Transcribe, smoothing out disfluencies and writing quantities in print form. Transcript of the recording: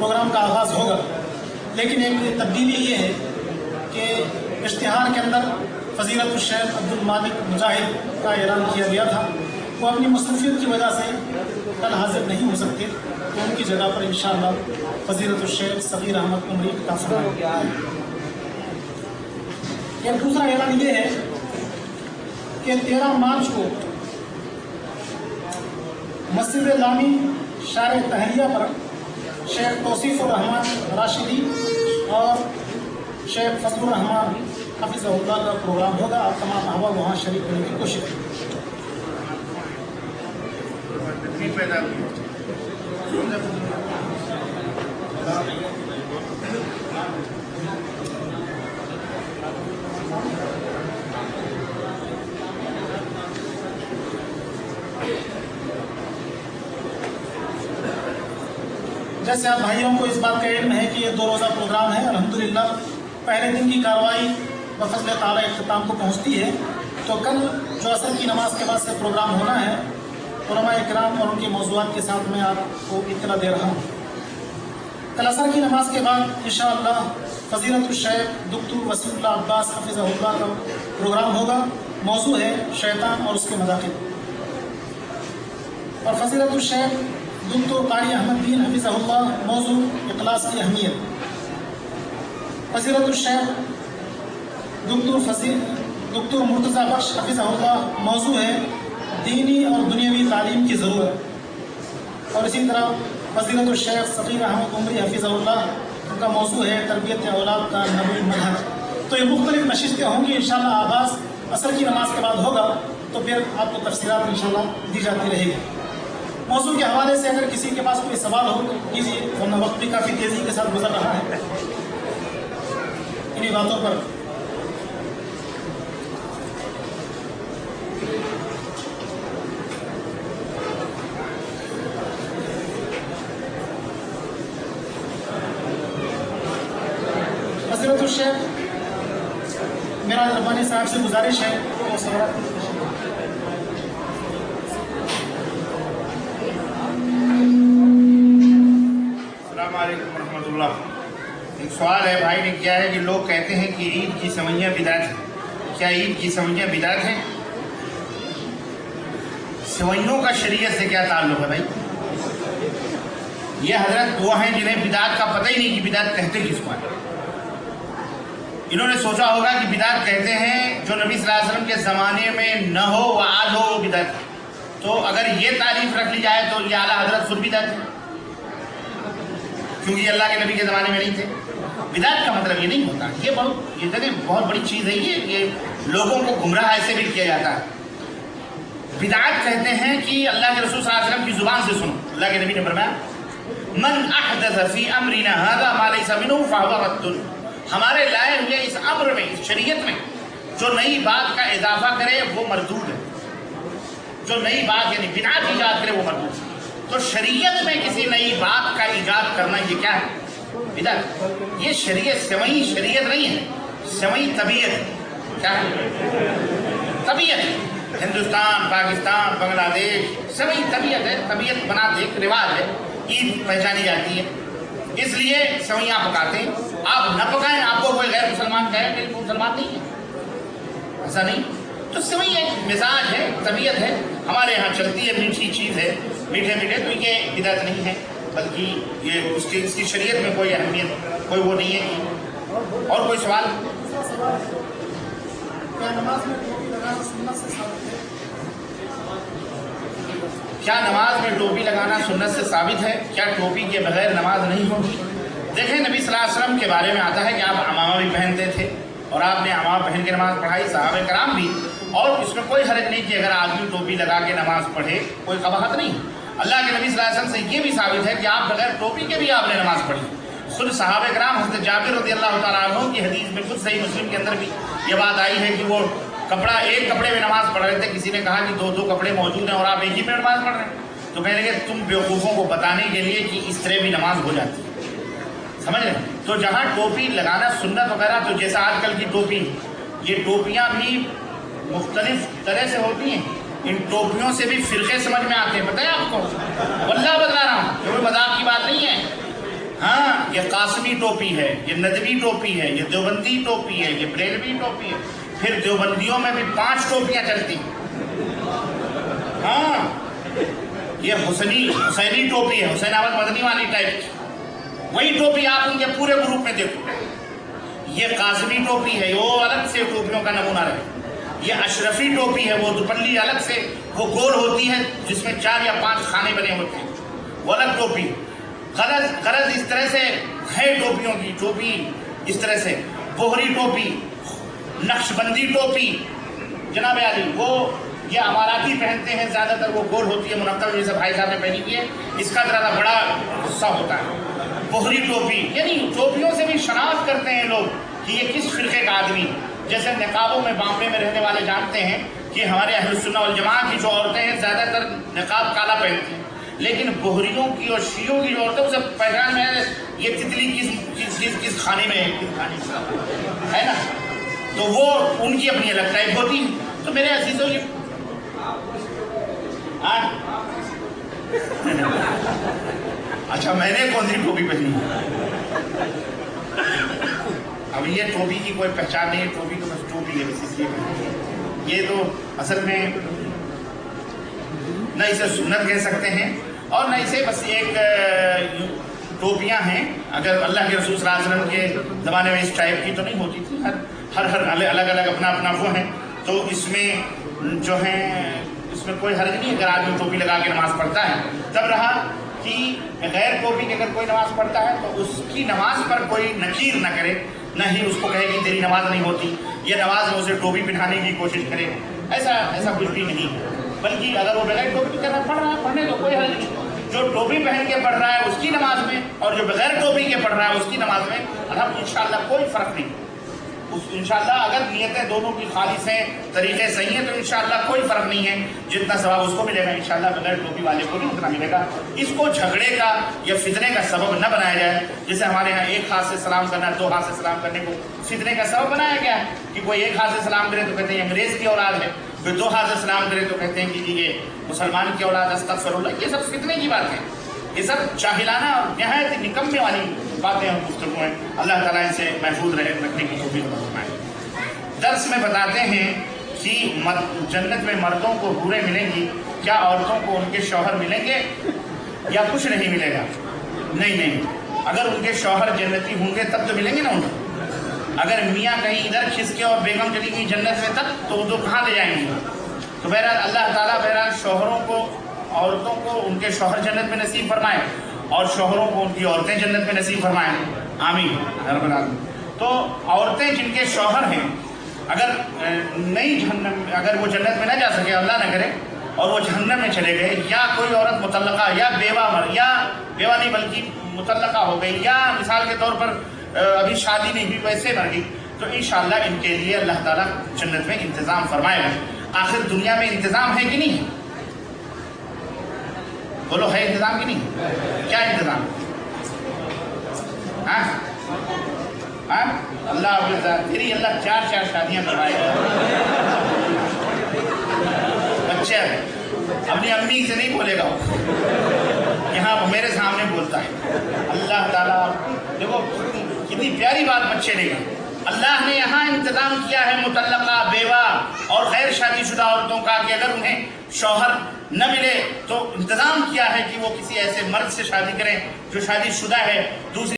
Programme کا آغاز ہوگا، لیکن ایک تبدیلی یہ ہے کہ اشتہار کے اندر فضیلت الشیخ عبد المالک مجاہد کا اعلان کیا گیا تھا، وہ اپنی مصروفیت کی وجہ سے کل حاضر نہیں ہو سکتے، تو ان کی جگہ پر انشاءاللہ فضیلت الشیخ صغیر احمد عمری کا فرمان۔ ایک دوسرا اعلان یہ ہے کہ 13 مارچ کو مسجد لامی شارع تہلیہ پر شیخ توصیف الرحمن راشدی اور شیخ فضل الرحمن حفظہ اللہ کا پروگرام ہوگا۔ آپ تمام احباب وہاں شریک ہونے کی کوشش کریں۔ جیسے آپ بھائیوں کو اس بات کا علم ہے کہ یہ 2 روزہ پروگرام ہے، الحمدللہ پہلے دن کی کارروائی بفضل تعالیٰ اختتام کو پہنچتی ہے، تو کل جو عصر کی نماز کے بعد سے پروگرام ہونا ہے، علماء اکرام اور ان کے موضوعات کے ساتھ میں آپ کو اطلاع دے رہا ہوں۔ کل عصر کی نماز کے بعد انشاءاللہ فضیلت الشیخ دکتور وسیم اللہ عباس حفظہ اللہ کا پروگرام ہوگا، موضوع ہے شیطان اور اس کے مداخل، اور فضیلت الشیخ دکتور قاری احمد دین حفظہ اللہ موضوع اخلاص کی اہمیت، فضیلت الشیخ دکتور مرتضیٰ بخش حفظہ اللہ موضوع ہے دینی اور دنیاوی تعلیم کی ضرورت، اور اسی طرح فضیلت الشیخ صغیر احمد عمری حفظہ اللہ ان کا موضوع ہے تربیت اولاد کا نبوی منہج۔ تو یہ مختلف نشستیں ہوں گی انشاءاللہ، آغاز عصر کی نماز کے بعد ہوگا، تو پھر آپ کو تفصیلات انشاءاللہ دی جاتی رہے گی۔ موضوع کے حوالے سے اگر کسی کے پاس کوئی سوال ہو کیجیے، ورنہ وقت بھی کافی تیزی کے ساتھ گزر رہا ہے انہی باتوں پر۔ حضرت الشیخ میرا ربانی صاحب سے گزارش ہے کہ سوالات ایک سوال ہے بھائی نے کیا ہے کہ لوگ کہتے ہیں کہ عید کی سوئیاں بدعت ہیں، کیا عید کی سوئیاں بدعت ہیں؟ سوئیوں کا شریعت سے کیا تعلق ہے بھائی؟ یہ حضرت وہ ہیں جنہیں بدعت کا پتہ ہی نہیں کہ بدعت کہتے کس کو ہیں۔ انہوں نے سوچا ہوگا کہ بدعت کہتے ہیں جو نبی صلی اللہ علیہ وسلم کے زمانے میں نہ ہو و آج ہو وہ بدعت ہے، تو اگر یہ تعریف رکھ لی جائے تو یہ اعلیٰ حضرت خود بدعت ہے، کیونکہ یہ اللہ کے نبی کے زمانے میں نہیں تھے۔ بدعت کا مطلب یہ نہیں ہوتا، یہ بہت بڑی چیز ہے، یہ لوگوں کو گمراہ ایسے بھی کیا جاتا ہے۔ بدعت کہتے ہیں کہ اللہ کے رسول صلی اللہ علیہ وسلم کی زبان سے سنو، اللہ کے نبی نے فرمایا من احدث فی امرنا ھذا ما لیس منہ فہو رد، ہمارے لائے ہوئے اس امر میں، اس شریعت میں جو نئی بات کا اضافہ کرے وہ مردود ہے، جو نئی بات یعنی بدعت ایجاد کرے وہ مردود ہے۔ تو شریعت میں کسی نئی بات کا ایجاد کرنا یہ کیا ہے؟ بدعت۔ یہ شریعت سوئی شریعت نہیں ہے، سوئی طبیعت ہے۔ کیا ہے؟ طبیعت ہے۔ ہندوستان، پاکستان، بنگلہ دیش سوئی طبیعت ہے، طبیعت بناتے ایک رواج ہے، عید پہچانی جاتی ہے، اس لیے سوئیاں پکاتے ہیں۔ آپ نہ پکائیں، آپ کو کوئی غیر مسلمان کہے کہ وہ مسلمان نہیں ہے، ایسا نہیں۔ تو سوئی ایک مزاج ہے، طبیعت ہے، ہمارے یہاں چلتی ہے، میٹھی چیز ہے، میٹھے میٹھے، تو یہ بدعت نہیں ہے، بلکہ یہ اس کی شریعت میں کوئی اہمیت کوئی وہ نہیں ہے۔ اور کوئی سوال؟ کیا نماز میں ٹوپی لگانا سنت سے ثابت ہے؟ کیا ٹوپی کے بغیر نماز نہیں ہوگی؟ دیکھیں نبی صلی اللہ علیہ وسلم کے بارے میں آتا ہے کہ آپ عمامہ بھی پہنتے تھے اور آپ نے عمامہ پہن کے نماز پڑھائی، صحابہ کرام بھی، اور اس میں کوئی حرج نہیں کہ اگر آدمی ٹوپی لگا کے نماز پڑھے، کوئی قباحت نہیں۔ اللہ کے نبی صلی اللہ علیہ وسلم سے یہ بھی ثابت ہے کہ آپ بغیر ٹوپی کے بھی آپ نے نماز پڑھی۔ خود صحابہ کرام حضرت جابر رضی اللہ تعالیٰ عنہ کی حدیث میں خود صحیح مسلم کے اندر بھی یہ بات آئی ہے کہ وہ ایک کپڑے میں نماز پڑھ رہے تھے، کسی نے کہا کہ دو کپڑے موجود ہیں اور آپ ایک ہی میں نماز پڑھ رہے ہیں، تو کہنے لگے تم بیوقوفوں کو بتانے کے لیے کہ اس طرح بھی نماز ہو جاتی ہے، سمجھ رہے ہیں؟ تو جہاں ٹوپی لگانا سنت وغیرہ، تو جیسا آج کل کی ٹوپی، یہ ٹوپیاں بھی مختلف طرح سے ہوتی ہیں، ان ٹوپیوں سے بھی فرقے سمجھ میں آتے ہیں، پتہ ہے آپ کو؟ واللہ بتا رہا ہوں، یہ کوئی مذاق کی بات نہیں ہے۔ ہاں یہ قاسمی ٹوپی ہے، یہ ندوی ٹوپی ہے، یہ دیوبندی ٹوپی ہے، یہ بریلوی ٹوپی ہے، پھر دیوبندیوں میں بھی 5 ٹوپیاں چلتی ہیں۔ ہاں یہ حسینی ٹوپی ہے، حسین احمد مدنی والی ٹائپ کی، وہی ٹوپی آپ ان کے پورے گروپ میں دیکھو۔ یہ قاسمی ٹوپی ہے، وہ الگ سے ٹوپیوں کا نمونہ رہے۔ یہ اشرفی ٹوپی ہے، وہ دوپلی الگ سے، وہ گول ہوتی ہے جس میں 4 یا 5 خانے بنے ہوتے ہیں، وہ الگ ٹوپی۔ غرض اس طرح سے ہے ٹوپیوں کی، ٹوپی اس طرح سے، بوہری ٹوپی، نقش بندی ٹوپی، جناب عالی وہ یہ اماراتی پہنتے ہیں زیادہ تر، وہ گول ہوتی ہے منقب، جیسے بھائی صاحب نے پہنی ہوئی ہے، اس کا ذرا بڑا غصہ ہوتا ہے۔ بوہری ٹوپی، یعنی ٹوپیوں سے بھی شناخت کرتے ہیں لوگ کہ یہ کس فرقے کا آدمی۔ جیسے نقابوں میں بامبے میں رہنے والے جانتے ہیں کہ ہمارے اہل السنہ والجماعہ کی جو عورتیں ہیں زیادہ تر نقاب کالا پہنتی ہیں، لیکن بوہریوں کی اور شیعوں کی جو عورتیں اسے پہچان میں یہ تتلی کس خانے میں ہے نا، تو وہ ان کی اپنی الگ ٹائپ ہوتی ہے۔ تو میرے عزیزوں یہ اچھا میں نے کون سی ٹوپی پہنی؟ اب یہ ٹوپی کی کوئی پہچان نہیں ہے، ٹوپی تو بس ٹوپی ہے، بس اس لیے یہ تو اصل میں نہ اسے سنت کہہ سکتے ہیں اور نہ اسے بس ایک ٹوپیاں ہیں۔ اگر اللہ کے رسول صلی اللہ علیہ وسلم کے زمانے میں اس ٹائپ کی تو نہیں ہوتی تھی، ہر الگ الگ اپنا وہ ہے، تو اس میں جو ہے اس میں کوئی حرج نہیں۔ اگر آدمی ٹوپی لگا کے نماز پڑھتا ہے تب رہا کہ غیر ٹوپی کے اگر کوئی نماز پڑھتا ہے تو اس کی نماز پر کوئی نکیر نہ کرے، نہ ہی اس کو کہے کہ تیری نماز نہیں ہوتی، یہ نماز میں اسے ٹوپی پہنانے کی کوشش کرے، ایسا کچھ بھی نہیں۔ بلکہ اگر وہ بغیر ٹوپی کے پڑھ رہا ہے پڑھنے تو کوئی حرج نہیں۔ جو ٹوپی پہن کے پڑھ رہا ہے اس کی نماز میں اور جو بغیر ٹوپی کے پڑھ رہا ہے اس کی نماز میں انشاءاللہ کوئی فرق نہیں۔ انشاءاللہ اگر نیتیں دونوں کی خالص ہیں، طریقے صحیح ہیں، تو انشاءاللہ کوئی فرق نہیں ہے، جتنا ثواب اس کو ملے گا انشاءاللہ بغیر ٹوپی والے کو بھی اتنا ملے گا۔ اس کو جھگڑے کا یا فتنے کا سبب نہ بنایا جائے، جیسے ہمارے ہاں ایک ہاتھ سے سلام کرنا، 2 ہاتھ سے سلام کرنے کو فتنے کا سبب بنایا گیا ہے کہ کوئی ایک ہاتھ سے سلام کرے تو کہتے ہیں یہ انگریز کی اولاد ہے، پھر 2 ہاتھ سے سلام کرے تو کہتے ہیں کہ یہ مسلمان کی اولاد، استغفر اللہ۔ یہ سب فتنے کی بات ہے، یہ سب جاہلانہ اور نہایت نکمے والی باتیں اور گفتگو ہیں۔ اللہ تعالیٰ ان سے محفوظ رکھنے کی توفیق عطا فرمائے۔ درس میں بتاتے ہیں کہ جنت میں مردوں کو حوریں ملیں گی، کیا عورتوں کو ان کے شوہر ملیں گے یا کچھ نہیں ملے گا؟ نہیں، اگر ان کے شوہر جنتی ہوں گے تب تو ملیں گے نا ان کو۔ اگر میاں کہیں ادھر کھسکے اور بیگم چلی گئی جنت میں تب تو وہ تو کہاں لے جائیں گے؟ تو بہرحال اللہ تعالیٰ شوہروں کو، عورتوں کو ان کے شوہر جنت میں نصیب فرمائے اور شوہروں کو ان کی عورتیں جنت میں نصیب فرمائیں، آمین رب العالمین۔ تو عورتیں جن کے شوہر ہیں اگر اگر وہ جنت میں نہ جا سکے، اللہ نہ کرے، اور وہ جہنم میں چلے گئے، یا کوئی عورت مطلقہ یا بیوہ نہیں بلکہ مطلقہ ہو گئی، یا مثال کے طور پر ابھی شادی نہیں ہوئی ویسے مر گئی، تو انشاءاللہ ان کے لیے اللہ تعالیٰ جنت میں انتظام فرمائے گا۔ آخر دنیا میں انتظام ہے کہ نہیں؟ بولو ہے انتظام کہ نہیں؟ کیا انتظام؟ اللہ تیری اللہ 4 شادیاں کروائے گا۔ بچہ اپنی امی سے نہیں بولے گا، یہاں میرے سامنے بولتا ہے۔ اللہ تعالیٰ دیکھو کتنی پیاری بات بچے نے کی۔ اللہ نے یہاں انتظام کیا ہے مطلقہ، بیوہ اور غیر شادی شدہ عورتوں کا کہ اگر انہیں شوہر نہ ملے تو انتظام کیا ہے کہ وہ کسی ایسے مرد سے شادی کریں جو شادی شدہ ہے، دوسری